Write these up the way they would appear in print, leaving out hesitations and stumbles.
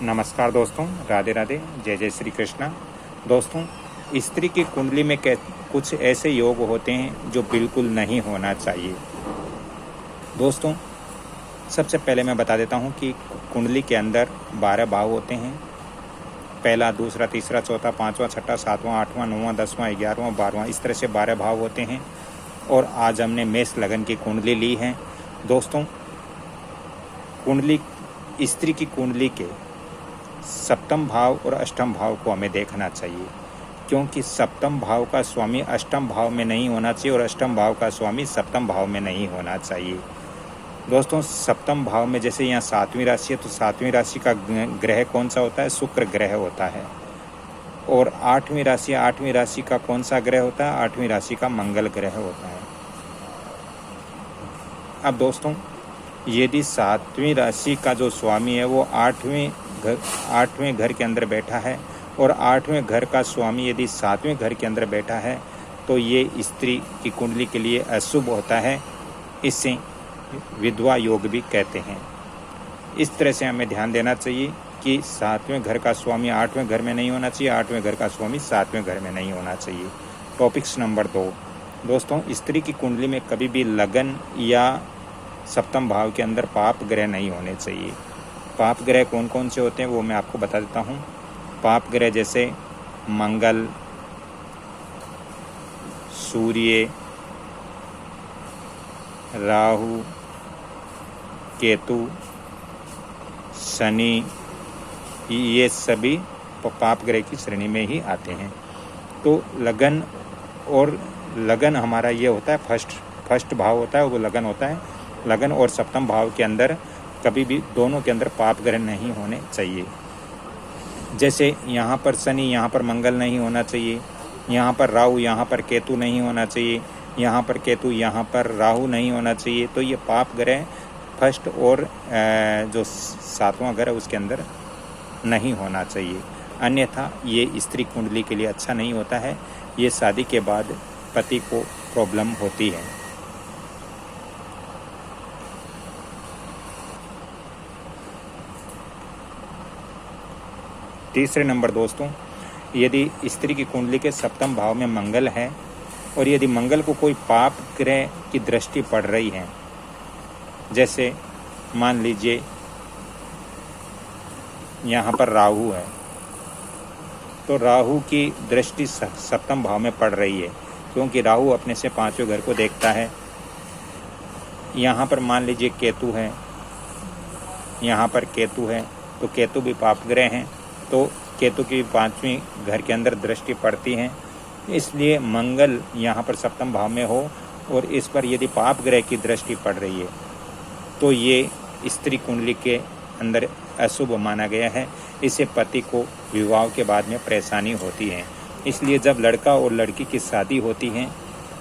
नमस्कार दोस्तों, राधे राधे, जय जय श्री कृष्णा। दोस्तों, स्त्री की कुंडली में कुछ ऐसे योग होते हैं जो बिल्कुल नहीं होना चाहिए। दोस्तों, सबसे पहले मैं बता देता हूँ कि कुंडली के अंदर 12 भाव होते हैं। पहला, दूसरा, तीसरा, चौथा, पाँचवा, छठा, सातवां, आठवां, 9वां, 10वां, 11वां, 12वां, इस तरह से 12 भाव होते हैं। और आज हमने मेष लगन की कुंडली ली है। दोस्तों, कुंडली, स्त्री की कुंडली के सप्तम भाव और अष्टम भाव को हमें देखना चाहिए, क्योंकि सप्तम भाव का स्वामी अष्टम भाव में नहीं होना चाहिए और अष्टम भाव का स्वामी सप्तम भाव में नहीं होना चाहिए। दोस्तों, सप्तम भाव में जैसे यहाँ 7वीं राशि है, तो 7वीं राशि का ग्रह कौन सा होता है? शुक्र ग्रह होता है। और 8वीं राशि का कौन सा ग्रह होता है? 8वीं राशि का मंगल ग्रह होता है। अब दोस्तों, यदि 7वीं राशि का जो स्वामी है वो 8वें घर के अंदर बैठा है और 8वें घर का स्वामी यदि 7वें घर के अंदर बैठा है, तो ये स्त्री की कुंडली के लिए अशुभ होता है। इसे विधवा योग भी कहते हैं। इस तरह से हमें ध्यान देना चाहिए कि 7वें घर का स्वामी 8वें घर में नहीं होना चाहिए, 8वें घर का स्वामी 7वें घर में नहीं होना चाहिए। Topics number 2। दोस्तों, स्त्री की कुंडली में कभी भी लगन या सप्तम भाव के अंदर पाप ग्रह नहीं होने चाहिए। पाप ग्रह कौन कौन से होते हैं वो मैं आपको बता देता हूँ। पाप ग्रह जैसे मंगल, सूर्य, राहु, केतु, शनि, ये सभी पाप ग्रह की श्रेणी में ही आते हैं। तो लगन हमारा ये होता है, फर्स्ट भाव होता है, वो लगन होता है। लगन और सप्तम भाव के अंदर कभी भी दोनों के अंदर पाप ग्रह नहीं होने चाहिए। जैसे यहाँ पर शनि, यहाँ पर मंगल नहीं होना चाहिए, यहाँ पर राहु, यहाँ पर केतु नहीं होना चाहिए, यहाँ पर केतु, यहाँ पर राहु नहीं होना चाहिए। तो ये पाप ग्रह फर्स्ट और जो 7वां ग्रह उसके अंदर नहीं होना चाहिए। अन्यथा ये स्त्री कुंडली के लिए अच्छा नहीं होता है। ये शादी के बाद पति को प्रॉब्लम होती है। तीसरे नंबर दोस्तों, यदि स्त्री की कुंडली के सप्तम भाव में मंगल है और यदि मंगल को कोई पाप ग्रह की दृष्टि पड़ रही है, जैसे मान लीजिए यहाँ पर राहु है, तो राहु की दृष्टि सप्तम भाव में पड़ रही है, क्योंकि राहु अपने से 5वें घर को देखता है। यहाँ पर मान लीजिए केतु है, यहाँ पर केतु है, तो केतु भी पाप ग्रह हैं, तो केतु की 5वीं घर के अंदर दृष्टि पड़ती है। इसलिए मंगल यहाँ पर सप्तम भाव में हो और इस पर यदि पाप ग्रह की दृष्टि पड़ रही है, तो ये स्त्री कुंडली के अंदर अशुभ माना गया है। इससे पति को विवाह के बाद में परेशानी होती है। इसलिए जब लड़का और लड़की की शादी होती है,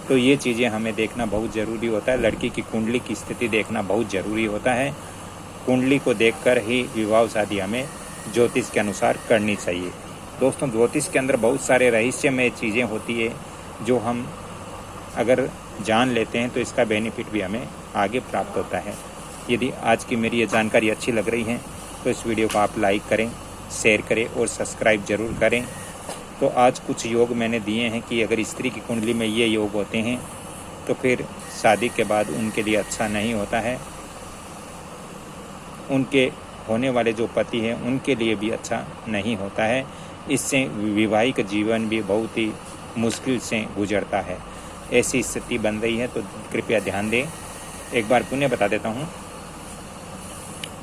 तो ये चीज़ें हमें देखना बहुत ज़रूरी होता है। लड़की की कुंडली की स्थिति देखना बहुत ज़रूरी होता है। कुंडली को देखकर ही विवाह शादी हमें ज्योतिष के अनुसार करनी चाहिए। दोस्तों, ज्योतिष के अंदर बहुत सारे रहस्यमय चीज़ें होती है जो हम अगर जान लेते हैं तो इसका बेनिफिट भी हमें आगे प्राप्त होता है। यदि आज की मेरी ये जानकारी अच्छी लग रही है तो इस वीडियो को आप लाइक करें, शेयर करें और सब्सक्राइब ज़रूर करें। तो आज कुछ योग मैंने दिए हैं कि अगर स्त्री की कुंडली में ये योग होते हैं तो फिर शादी के बाद उनके लिए अच्छा नहीं होता है। उनके होने वाले जो पति हैं उनके लिए भी अच्छा नहीं होता है। इससे वैवाहिक जीवन भी बहुत ही मुश्किल से गुजरता है। ऐसी स्थिति बन रही है, तो कृपया ध्यान दें। एक बार पुनः बता देता हूँ,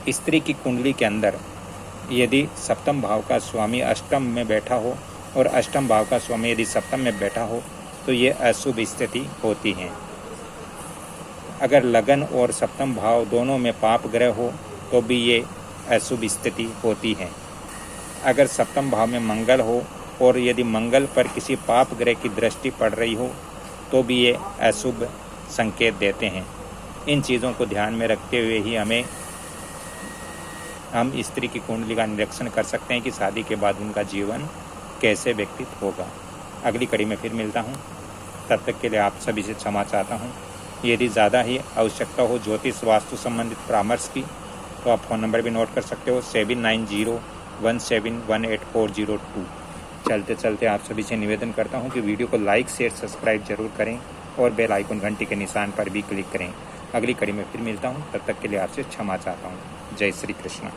स्त्री की कुंडली के अंदर यदि सप्तम भाव का स्वामी अष्टम में बैठा हो और अष्टम भाव का स्वामी यदि सप्तम में बैठा हो, तो ये अशुभ स्थिति होती है। अगर लगन और सप्तम भाव दोनों में पाप ग्रह हो तो भी ये अशुभ स्थिति होती है। अगर सप्तम भाव में मंगल हो और यदि मंगल पर किसी पाप ग्रह की दृष्टि पड़ रही हो तो भी ये अशुभ संकेत देते हैं। इन चीज़ों को ध्यान में रखते हुए ही हम स्त्री की कुंडली का निरीक्षण कर सकते हैं कि शादी के बाद उनका जीवन कैसे व्यतीत होगा। अगली कड़ी में फिर मिलता हूँ। तब तक के लिए आप सभी से क्षमा चाहता हूँ। यदि ज़्यादा ही आवश्यकता हो ज्योतिष वास्तु संबंधित परामर्श की, तो आप फ़ोन नंबर भी नोट कर सकते हो 7902 17188402। चलते चलते आप सभी से निवेदन करता हूं कि वीडियो को लाइक शेयर सब्सक्राइब जरूर करें और बेल आइकन घंटी के निशान पर भी क्लिक करें। अगली कड़ी में फिर मिलता हूं, तब तक के लिए आपसे क्षमा चाहता हूं। जय श्री कृष्ण।